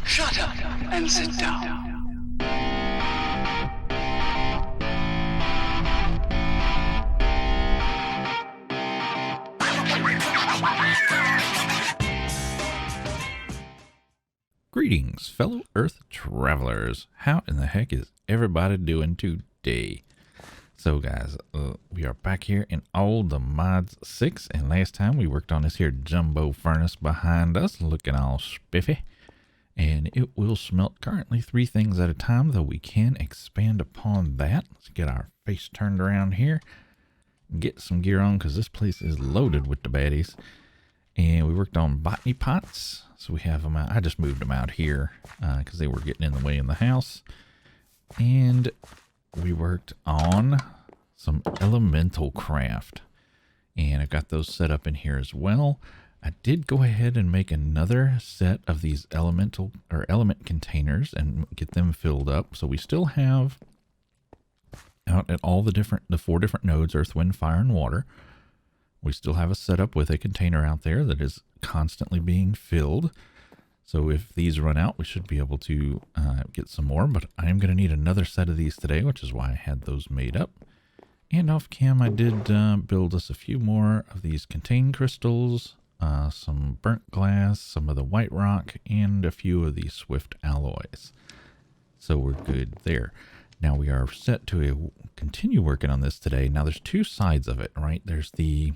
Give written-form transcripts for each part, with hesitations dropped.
Shut up and sit down. Greetings, fellow Earth travelers. How in the heck is everybody doing today? So guys, we are back here in all the mods 6, and last time we worked on this here jumbo furnace behind us, looking all spiffy. And it will smelt currently 3 things at a time, though we can expand upon that. Let's get our face turned around here, get some gear on, because this place is loaded with the baddies. And we worked on botany pots, so we have them out. I just moved them out here because they were getting in the way in the house. And we worked on some elemental craft, and I've got those set up in here as well. I did go ahead and make another set of these elemental or element containers and get them filled up. So we still have out at all the 4 different nodes, earth, wind, fire, and water. We still have a setup with a container out there that is constantly being filled. So if these run out, we should be able to get some more. But I am going to need another set of these today, which is why I had those made up. And off cam, I did build us a few more of these contained crystals, some burnt glass, some of the white rock, and a few of these swift alloys. So we're good there. Now we are set to continue working on this today. Now there's 2 sides of it, right? There's the,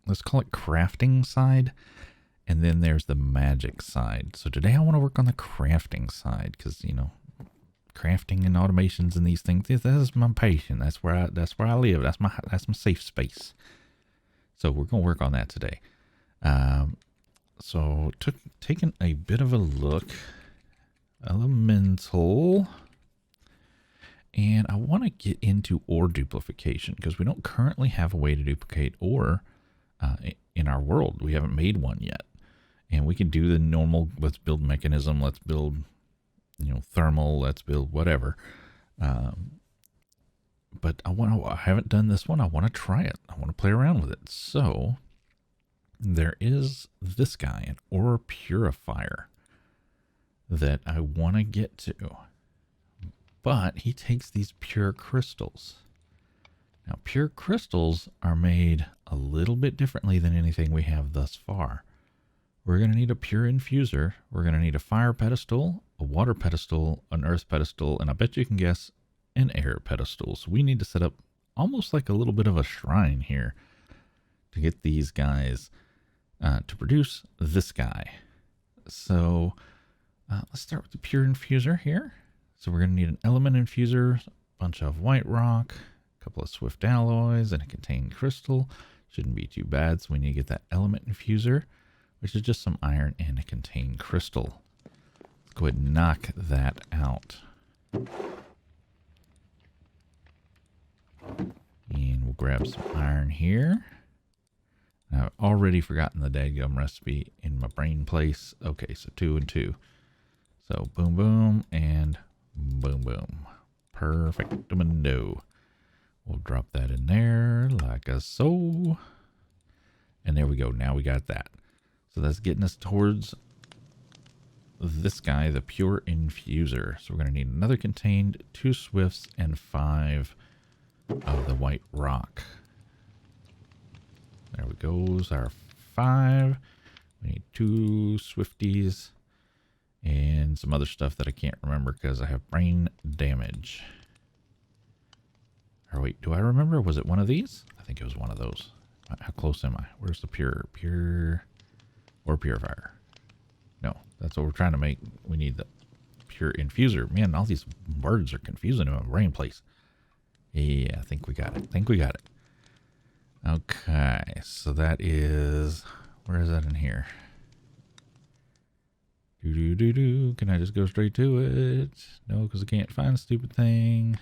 let's call it crafting side, and then there's the magic side. So today I want to work on the crafting side because, you know, crafting and automations and these things, this is my passion. That's where I live. That's my safe space. So we're going to work on that today. So taking a bit of a look, elemental. And I want to get into ore duplification because we don't currently have a way to duplicate ore in our world. We haven't made one yet. And we can do the normal, let's build mechanism, let's build, you know, thermal, let's build whatever. But I haven't done this one. I want to try it. I want to play around with it. So there is this guy, an ore purifier, that I want to get to. But he takes these pure crystals. Now, pure crystals are made a little bit differently than anything we have thus far. We're going to need a pure infuser. We're going to need a fire pedestal, a water pedestal, an earth pedestal, and I bet you can guess an air pedestal. So we need to set up almost like a little bit of a shrine here to get these guys to produce this guy. So let's start with the pure infuser here. So we're going to need an element infuser, a bunch of white rock, a couple of swift alloys, and a contained crystal. Shouldn't be too bad. So we need to get that element infuser, which is just some iron and a contained crystal. Let's go ahead and knock that out. And we'll grab some iron here. I've already forgotten the dadgum recipe in my brain place. Okay, so 2 and 2. So boom, boom, and boom, boom. Perfect-mundo. We'll drop that in there like so. And there we go. Now we got that. So that's getting us towards this guy, the pure infuser. So we're going to need another contained, 2 swifts, and 5 of the white rock. There we go. Our 5. We need 2 swifties. And some other stuff that I can't remember because I have brain damage. Or wait, do I remember? Was it one of these? I think it was one of those. How close am I? Where's the pure or purifier? No, that's what we're trying to make. We need the pure infuser. Man, all these words are confusing in my brain place. Yeah, I think we got it. Okay, so that is, where is that in here? Can I just go straight to it? No, because I can't find the stupid thing.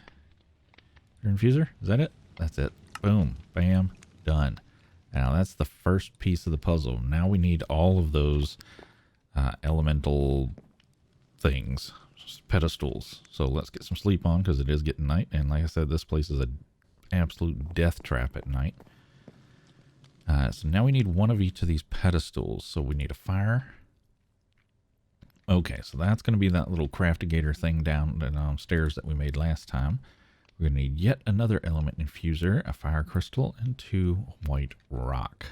Your infuser? Is that it? That's it. Boom. Bam. Done. Now that's the first piece of the puzzle. Now we need all of those elemental things, pedestals. So let's get some sleep on because it is getting night. And like I said, this place is an absolute death trap at night. So now we need one of each of these pedestals. So we need a fire. Okay, so that's going to be that little craftigator thing downstairs that we made last time. We're going to need yet another element infuser, a fire crystal, and 2 white rock.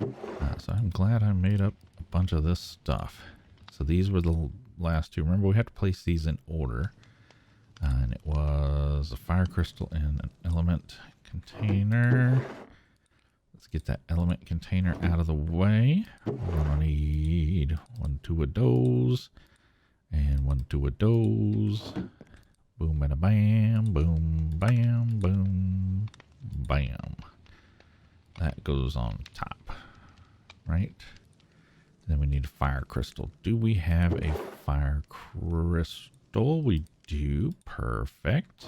So I'm glad I made up a bunch of this stuff. So these were the last 2. Remember, we have to place these in order. And it was a fire crystal and an element container. Let's get that element container out of the way. We're going to need 1, 2 of those. And 1, 2 of those. Boom, and a bam, boom, bam, boom, bam. That goes on top, right? Then we need a fire crystal. Do we have a fire crystal? We do. Perfect.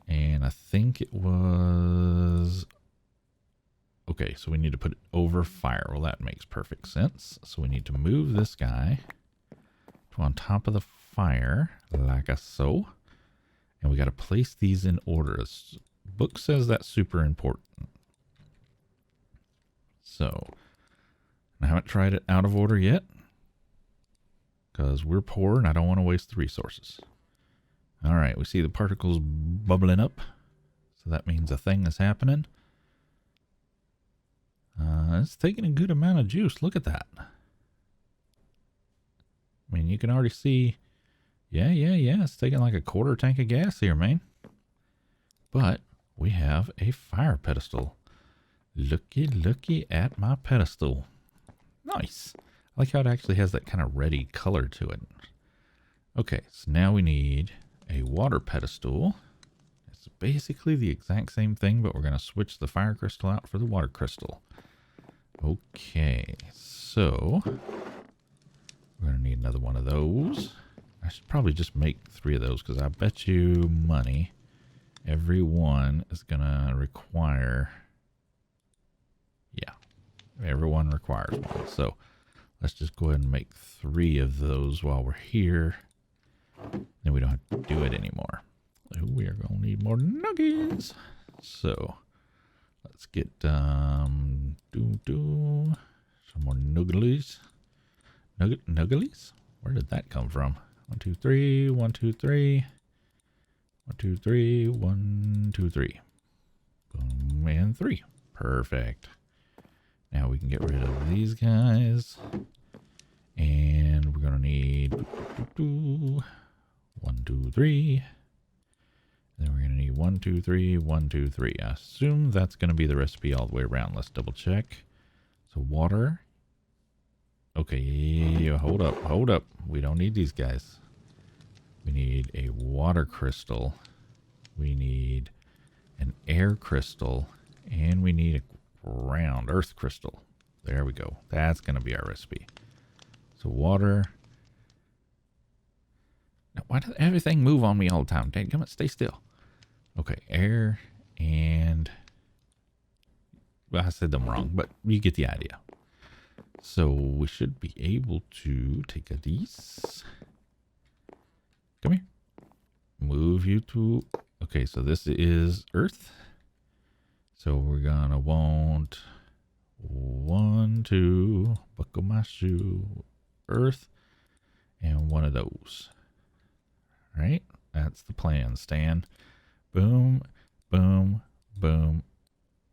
And I think it was... Okay, so we need to put it over fire. Well, that makes perfect sense. So we need to move this guy to on top of the fire, like so. And we got to place these in order. This book says that's super important. So, I haven't tried it out of order yet, because we're poor and I don't want to waste the resources. All right, we see the particles bubbling up. So that means a thing is happening. It's taking a good amount of juice. Look at that. I mean, you can already see. Yeah. It's taking like a quarter tank of gas here, man. But we have a fire pedestal. Looky at my pedestal. Nice. I like how it actually has that kind of reddy color to it. Okay, so now we need a water pedestal. It's basically the exact same thing, but we're going to switch the fire crystal out for the water crystal. Okay, so we're going to need another one of those. I should probably just make 3 of those, because I bet you money every one is going to require... Yeah, everyone requires one. So let's just go ahead and make 3 of those while we're here. Then we don't have to do it anymore. We are going to need more nuggets. So let's get some more nugglies. Nugglies? Where did that come from? 1, 2, 3, 1, 2, 3. 1, 2, 3, 1, 2, 3. Boom, and 3. Perfect. Now we can get rid of these guys. And we're going to need 1, 2, 3. And then we're going to need 1, 2, 3, 1, 2, 3. I assume that's going to be the recipe all the way around. Let's double check. So water. Okay, hold up. We don't need these guys. We need a water crystal. We need an air crystal. And we need a ground earth crystal. There we go. That's going to be our recipe. So water. Now, why does everything move on me all the time? Dang, come on, stay still. Okay, air and... Well, I said them wrong, but you get the idea. So we should be able to take a these. Come here. Move you to... Okay, so this is earth. So we're gonna want 1, 2, buckle my shoe, earth, and 1 of those. All right, that's the plan, Stan. Boom, boom, boom,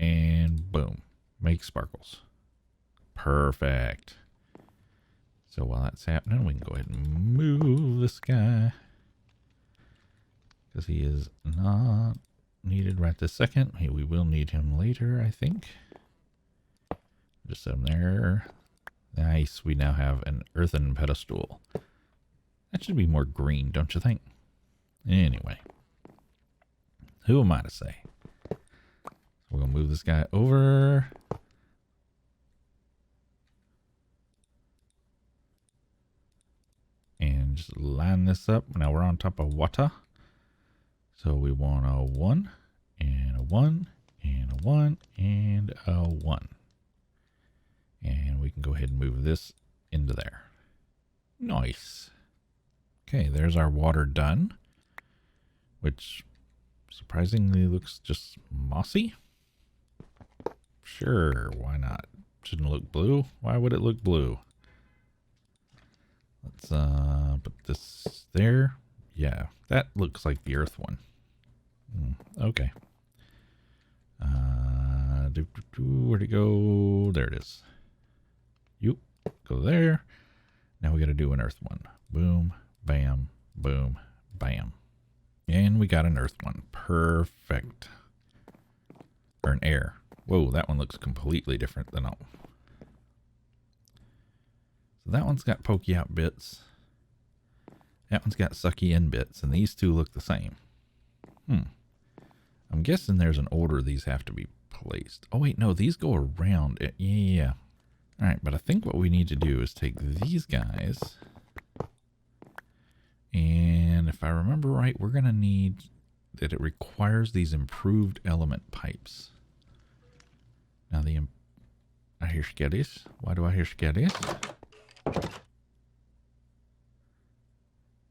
and boom. Make sparkles. Perfect. So while that's happening, we can go ahead and move this guy, because he is not needed right this second. Hey, we will need him later, I think. Just set him there. Nice. We now have an earthen pedestal. That should be more green, don't you think? Anyway. Who am I to say? We're going to move this guy over. And just line this up. Now we're on top of water. So we want a 1, and a 1, and a 1, and a 1. And we can go ahead and move this into there. Nice. Okay, there's our water done. Which surprisingly looks just mossy. Sure, why not? Shouldn't look blue. Why would it look blue? Let's put this there. Yeah, that looks like the Earth one. Okay. Where'd it go? There it is. You go there. Now we got to do an Earth one. Boom, bam, boom, bam. And we got an Earth one. Perfect. Or an air. Whoa, that one looks completely different than all. So that one's got pokey out bits. That one's got sucky in bits. And these two look the same. I'm guessing there's an order these have to be placed. Oh, wait, no, these go around it. Yeah. All right, but I think what we need to do is take these guys. And if I remember right, we're going to need that it requires these improved element pipes. Now, I hear sketties. Why do I hear sketties?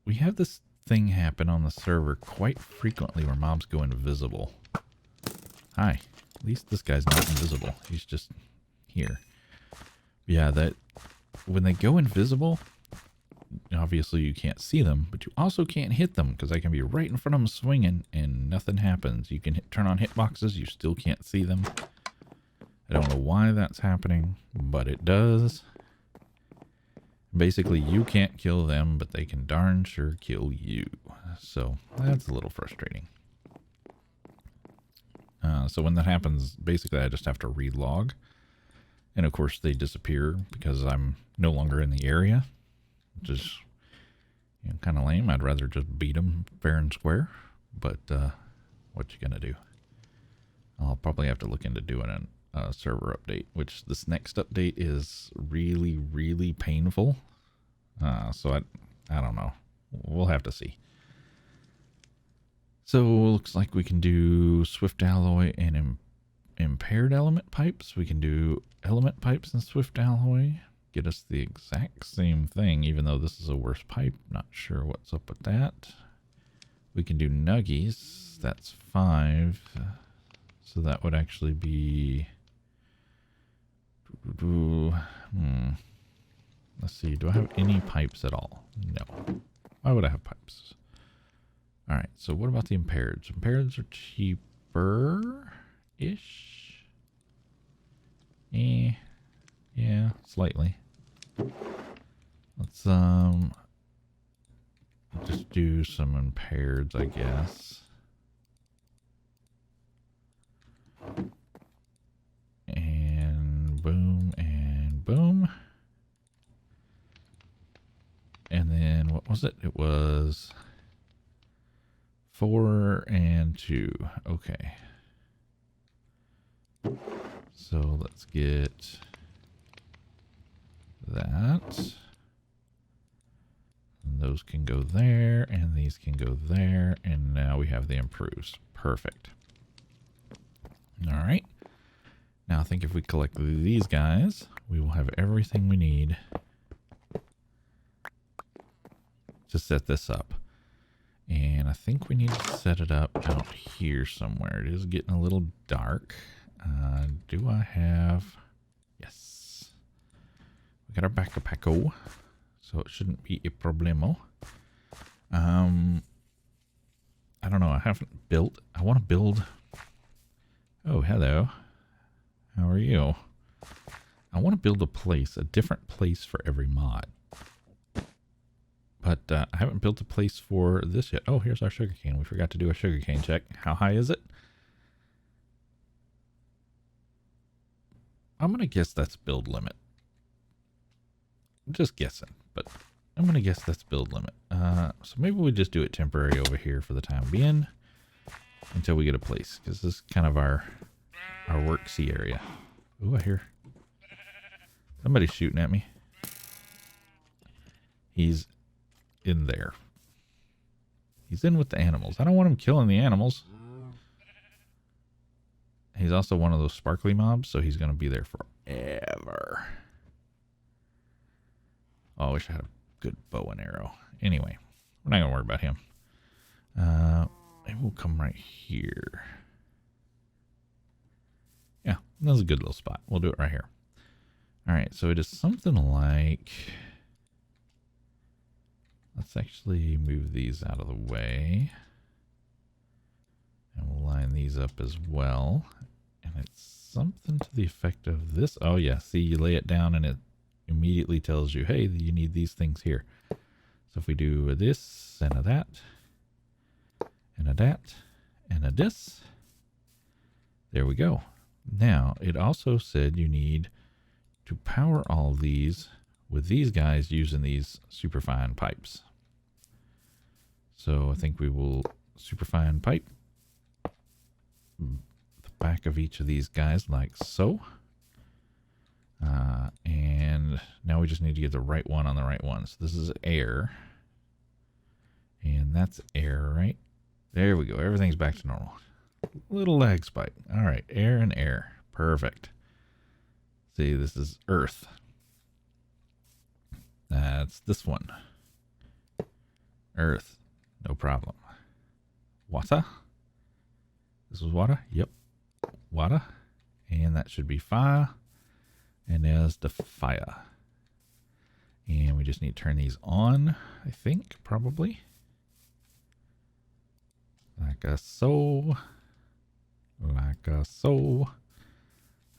We have this thing happen on the server quite frequently where mobs go invisible. Hi. At least this guy's not invisible. He's just here. Yeah, that when they go invisible, obviously you can't see them, but you also can't hit them because they can be right in front of them swinging and nothing happens. You can turn on hitboxes, you still can't see them. I don't know why that's happening, but it does. Basically, you can't kill them, but they can darn sure kill you. So that's a little frustrating. So when that happens, basically I just have to relog. And of course they disappear because I'm no longer in the area. Which is kind of lame. I'd rather just beat them fair and square. But what you gonna do? I'll probably have to look into doing a server update, which this next update is really, really painful. So I don't know. We'll have to see. So looks like we can do swift alloy and impaired element pipes. We can do element pipes and swift alloy. Get us the exact same thing, even though this is a worse pipe. Not sure what's up with that. We can do nuggies. That's 5. So that would actually be... Let's see. Do I have any pipes at all? No. Why would I have pipes? All right. So what about the impaireds? Impaireds are cheaper-ish. Yeah, slightly. Let's just do some impaireds, I guess. And boom and boom. And then what was it? It was 4 and 2. Okay. So let's get that. And those can go there, and these can go there, and now we have the improves. Perfect. All right. Now I think if we collect these guys, we will have everything we need to set this up. And I think we need to set it up out here somewhere. It is getting a little dark. Do I have... Yes. We got our backpack-o, so it shouldn't be a problemo. I don't know. I haven't built... I want to build... Oh, hello. How are you? I want to build a place, a different place for every mod. But I haven't built a place for this yet. Oh, here's our sugarcane. We forgot to do a sugarcane check. How high is it? I'm going to guess that's build limit. I'm just guessing, but I'm going to guess that's build limit. So maybe we just do it temporary over here for the time being until we get a place, because this is kind of our worksy area. Ooh, I hear somebody's shooting at me. He's in there. He's in with the animals. I don't want him killing the animals. He's also one of those sparkly mobs, so he's going to be there forever. Oh, I wish I had a good bow and arrow. Anyway, we're not going to worry about him. Maybe we'll come right here. Yeah, that's a good little spot. We'll do it right here. All right, so it is something like... Let's actually move these out of the way. And we'll line these up as well. And it's something to the effect of this. Oh yeah, see, you lay it down and it immediately tells you, hey, you need these things here. So if we do a this and a that, and a that, and a this, there we go. Now, it also said you need to power all these with these guys using these superfine pipes. So I think we will superfine pipe the back of each of these guys like so. And now we just need to get the right one on the right one. So this is air. And that's air, right? There we go. Everything's back to normal. Little lag spike. All right. Air and air. Perfect. See, this is earth. That's this one. Earth. No problem. Water. This is water. Yep. Water. And that should be fire. And there's the fire. And we just need to turn these on, I think, probably. Like a so. Like a so.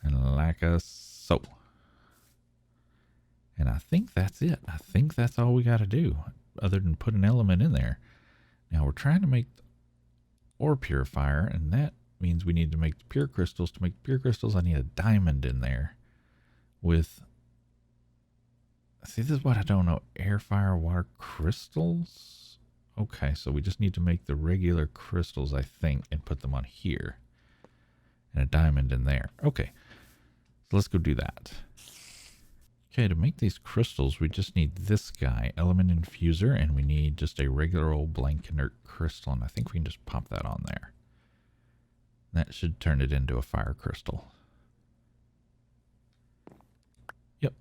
And like a so. And I think that's it. I think that's all we got to do, other than put an element in there. Now we're trying to make ore purifier, and that means we need to make the pure crystals. To make pure crystals, I need a diamond in there with, see, this is what I don't know, air, fire, water, crystals? Okay, so we just need to make the regular crystals, I think, and put them on here. And a diamond in there. Okay, so let's go do that. Okay, to make these crystals, we just need this guy, element infuser, and we need just a regular old blank inert crystal, and I think we can just pop that on there. That should turn it into a fire crystal. Yep.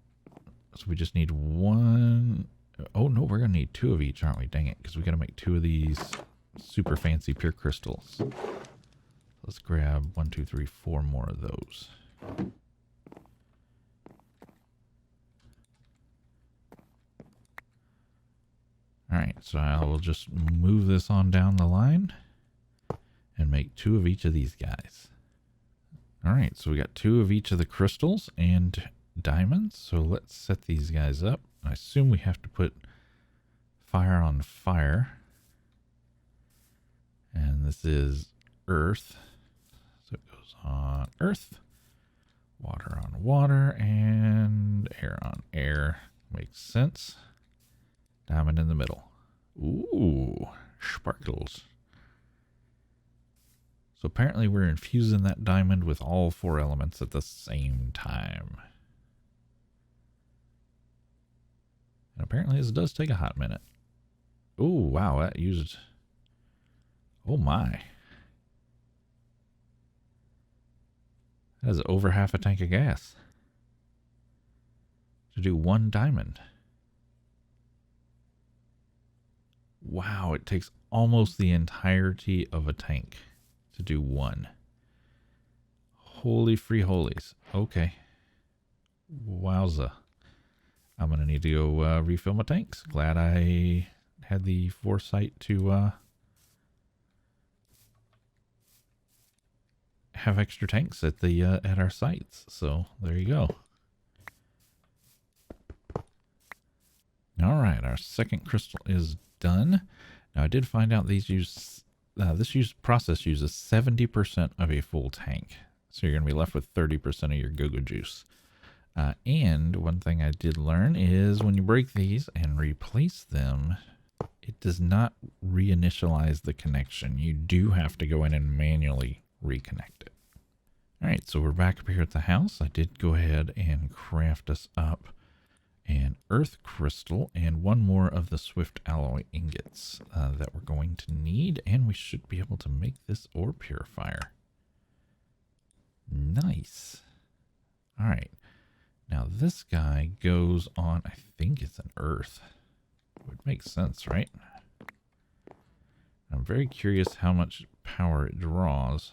So we just need one. Oh no, we're going to need two of each, aren't we? Dang it, because we got to make two of these super fancy pure crystals. Let's grab 1, 2, 3, 4 more of those. Alright, so I will just move this on down the line and make two of each of these guys. Alright, so we got two of each of the crystals and diamonds. So let's set these guys up. I assume we have to put fire on fire. And this is earth. So it goes on earth, water on water, and air on air. Makes sense. Diamond in the middle. Ooh, sparkles. So apparently we're infusing that diamond with all 4 elements at the same time. And apparently this does take a hot minute. Ooh, wow, that used... Oh my. That is over half a tank of gas to do 1 diamond. Wow, it takes almost the entirety of a tank to do 1. Holy free holies. Okay. Wowza. I'm going to need to go refill my tanks. Glad I had the foresight to have extra tanks at the at our sites. So there you go. All right, our second crystal is done. Now I did find out these use this process uses 70% of a full tank, so you're going to be left with 30% of your go-go juice. And one thing I did learn is when you break these and replace them, it does not reinitialize the connection. You do have to go in and manually reconnect it. All right, so we're back up here at the house. I did go ahead and craft us up an earth crystal and 1 more of the swift alloy ingots that we're going to need, and we should be able to make this ore purifier. Nice. All right, now this guy goes on, I think it's an earth. Would make sense, right? I'm very curious how much power it draws.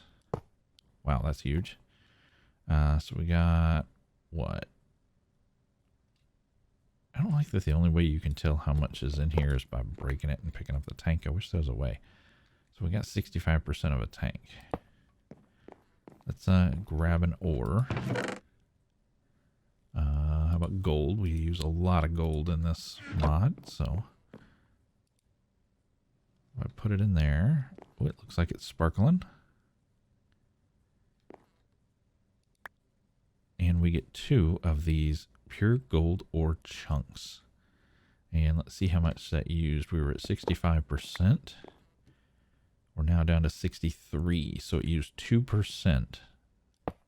Wow, that's huge. So we got what? I don't like that the only way you can tell how much is in here is by breaking it and picking up the tank. I wish there was a way. So we got 65% of a tank. Let's grab an ore. How about gold? We use a lot of gold in this mod, so if I put it in there, oh, it looks like it's sparkling. And we get 2 of these pure gold ore chunks. And let's see how much that used. We were at 65%. We're now down to 63, so it used 2%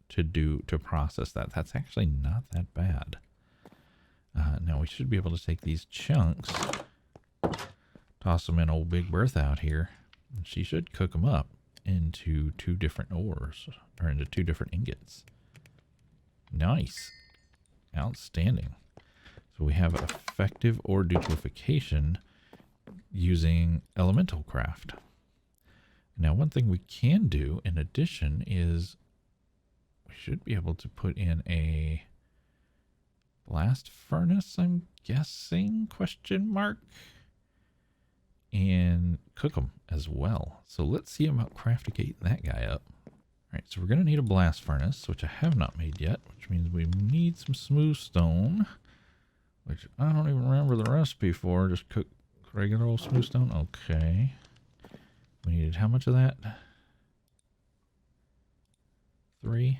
to process that. That's actually not that bad. Now we should be able to take these chunks, toss them in old Big Bertha out here, and she should cook them up into 2 different ores, or into 2 different ingots. Nice. Outstanding. So we have effective ore duplification using elemental craft. Now, one thing we can do in addition is we should be able to put in a blast furnace, I'm guessing, question mark, and cook them as well. So let's see about crafting that guy up. All right, so we're going to need a blast furnace, which I have not made yet, which means we need some smooth stone, which I don't even remember the recipe for. Just cook regular old smooth stone. Okay. We needed how much of that? 3.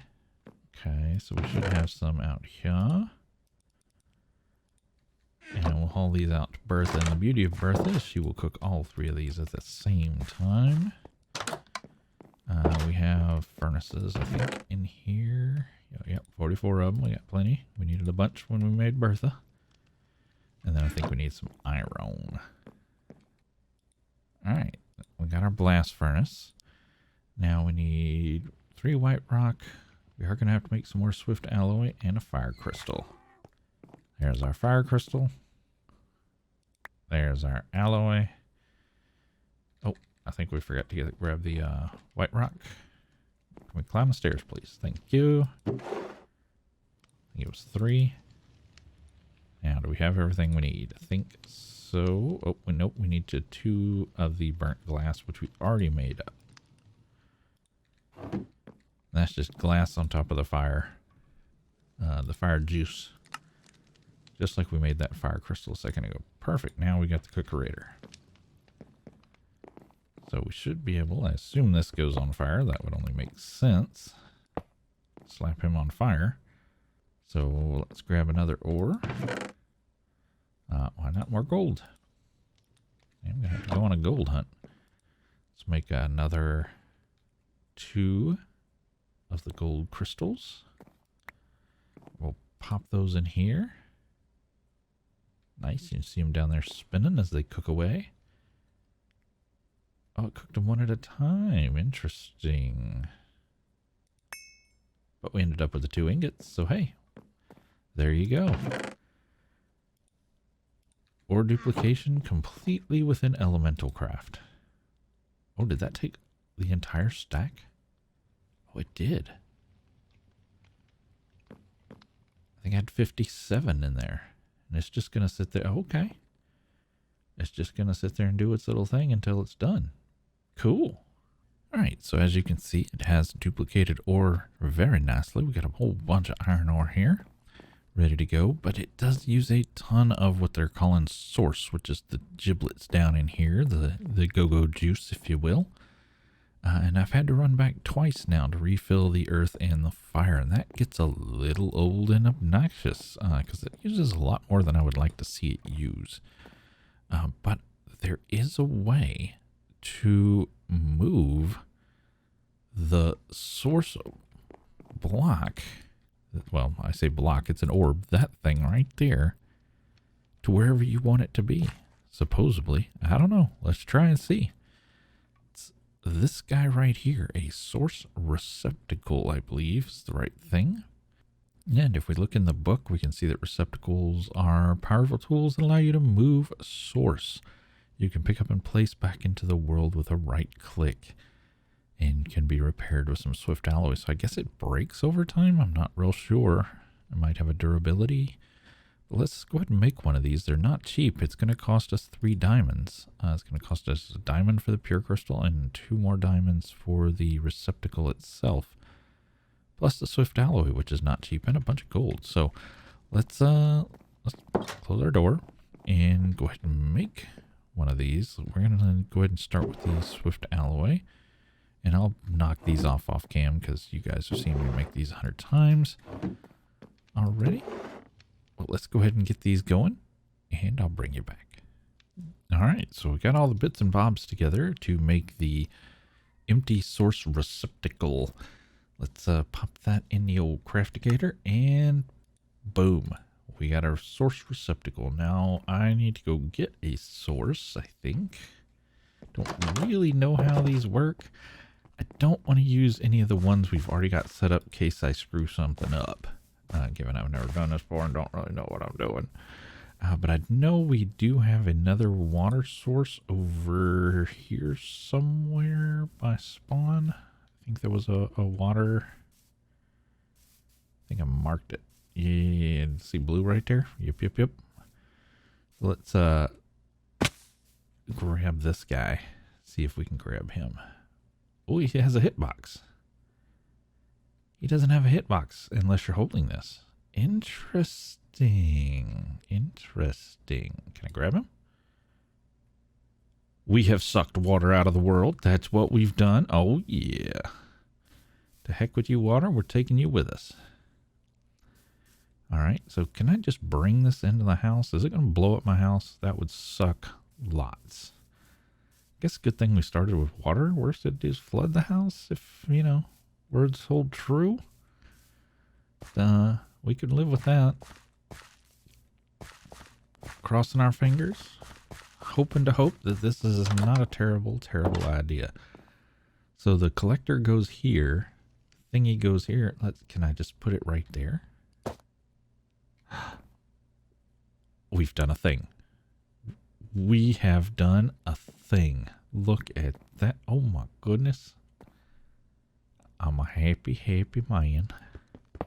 Okay, so we should have some out here. And we'll haul these out to Bertha. And the beauty of Bertha is she will cook all 3 of these at the same time. We have furnaces, I think, in here. Yep, 44 of them. We got plenty. We needed a bunch when we made Bertha. And then I think we need some iron. Alright, we got our blast furnace. Now we need 3 white rock. We are going to have to make some more swift alloy and a fire crystal. There's our fire crystal. There's our alloy. Oh, I think we forgot to grab the white rock. Can we climb the stairs, please? Thank you. I think it was 3. Now, do we have everything we need? I think so. Oh, nope. We need 2 of the burnt glass, which we already made up. That's just glass on top of the fire juice. Just like we made that fire crystal a second ago. Perfect. Now we got the cookerator. So we should be able, I assume this goes on fire. That would only make sense. Slap him on fire. So let's grab another ore. Why not more gold? I'm going to have to go on a gold hunt. Let's make another 2 of the gold crystals. We'll pop those in here. Nice. You can see them down there spinning as they cook away. Oh, it cooked them one at a time. Interesting. But we ended up with the 2 ingots. So, hey, there you go. Ore duplication completely within elemental craft. Oh, did that take the entire stack? Oh, it did. I think I had 57 in there. And it's just going to sit there. Okay. It's just going to sit there and do its little thing until it's done. Cool. All right. So as you can see, it has duplicated ore very nicely. We got a whole bunch of iron ore here ready to go. But it does use a ton of what they're calling source, which is the giblets down in here. The go-go juice, if you will. And I've had to run back twice now to refill the earth and the fire. And that gets a little old and obnoxious because it uses a lot more than I would like to see it use. But there is a way to move the source block. Well, I say block, it's an orb. That thing right there to wherever you want it to be. Supposedly. I don't know. Let's try and see. This guy right here, a source receptacle, I believe is the right thing. And if we look in the book, we can see that receptacles are powerful tools that allow you to move a source. You can pick up and place back into the world with a right click and can be repaired with some swift alloy. So I guess it breaks over time. I'm not real sure. It might have a durability. let's go ahead and make one of these. They're not cheap. It's going to cost us 3 diamonds. It's going to cost us a diamond for the pure crystal and 2 more diamonds for the receptacle itself. Plus the swift alloy, which is not cheap, and a bunch of gold. So let's close our door and go ahead and make one of these. We're going to go ahead and start with the swift alloy. And I'll knock these off cam because you guys have seen me make these 100 times already. Well, let's go ahead and get these going, and I'll bring you back. All right, so we got all the bits and bobs together to make the empty source receptacle. Let's pop that in the old craftigator, and boom, we got our source receptacle. Now I need to go get a source, I think. Don't really know how these work. I don't want to use any of the ones we've already got set up in case I screw something up. Given I've never done this before and don't really know what I'm doing. But I know we do have another water source over here somewhere by spawn. I think there was a water. I think I marked it. Yeah, see blue right there? Yep. So let's grab this guy. See if we can grab him. Oh, he has a hitbox. He doesn't have a hitbox unless you're holding this. Interesting. Can I grab him? We have sucked water out of the world. That's what we've done. Oh, yeah. To heck with you, water. We're taking you with us. All right. So can I just bring this into the house? Is it going to blow up my house? That would suck lots. I guess good thing we started with water. Worst it is flood the house if, words hold true. We could live with that. Crossing our fingers. Hoping to hope that this is not a terrible idea. So the collector goes here. Thingy goes here. Can I just put it right there? We've done a thing. We have done a thing. Look at that. Oh my goodness. I'm a happy man. So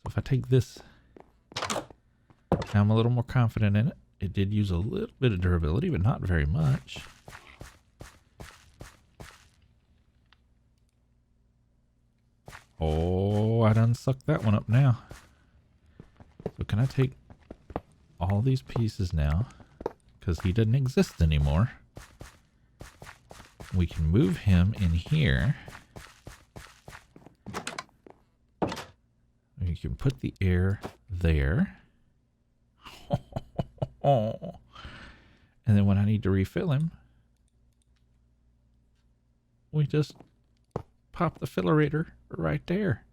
if I take this, I'm a little more confident in it. It did use a little bit of durability, but not very much. Oh, I done sucked that one up now. So can I take all these pieces now? Because he doesn't exist anymore. We can move him in here. You can put the air there. And then when I need to refill him, we just pop the fillerator right there.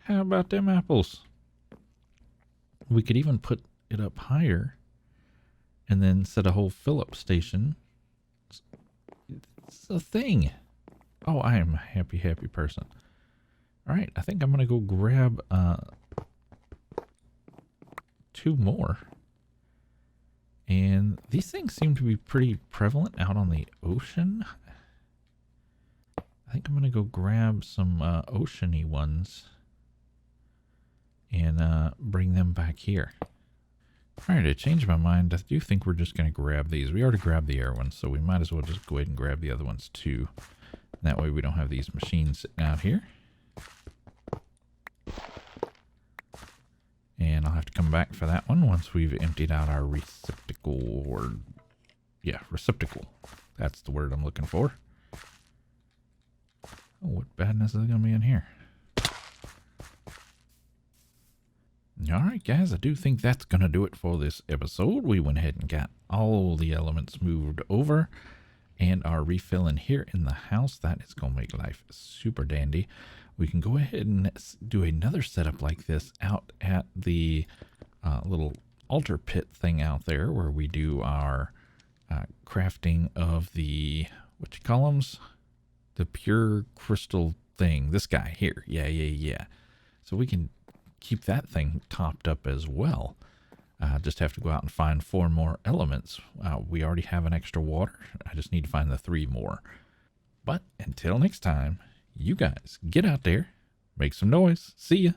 How about them apples? We could even put it up higher and then set a whole fill-up station. It's a thing. Oh, I am a happy person. All right, I think I'm going to go grab 2 more. And these things seem to be pretty prevalent out on the ocean. I think I'm going to go grab some oceany ones and bring them back here. All right, I changed my mind. I do think we're just going to grab these. We already grabbed the air ones, so we might as well just go ahead and grab the other ones too. And that way we don't have these machines sitting out here. And I'll have to come back for that one once we've emptied out our receptacle. Receptacle. That's the word I'm looking for. Oh, what badness is going to be in here? Alright guys, I do think that's going to do it for this episode. We went ahead and got all the elements moved over and are refilling here in the house. That is going to make life super dandy. We can go ahead and do another setup like this out at the little altar pit thing out there where we do our crafting of the, what you call them? The pure crystal thing. This guy here. Yeah. So we can keep that thing topped up as well. Just have to go out and find 4 more elements. We already have an extra water. I just need to find the 3 more. But until next time, you guys get out there, make some noise. See ya.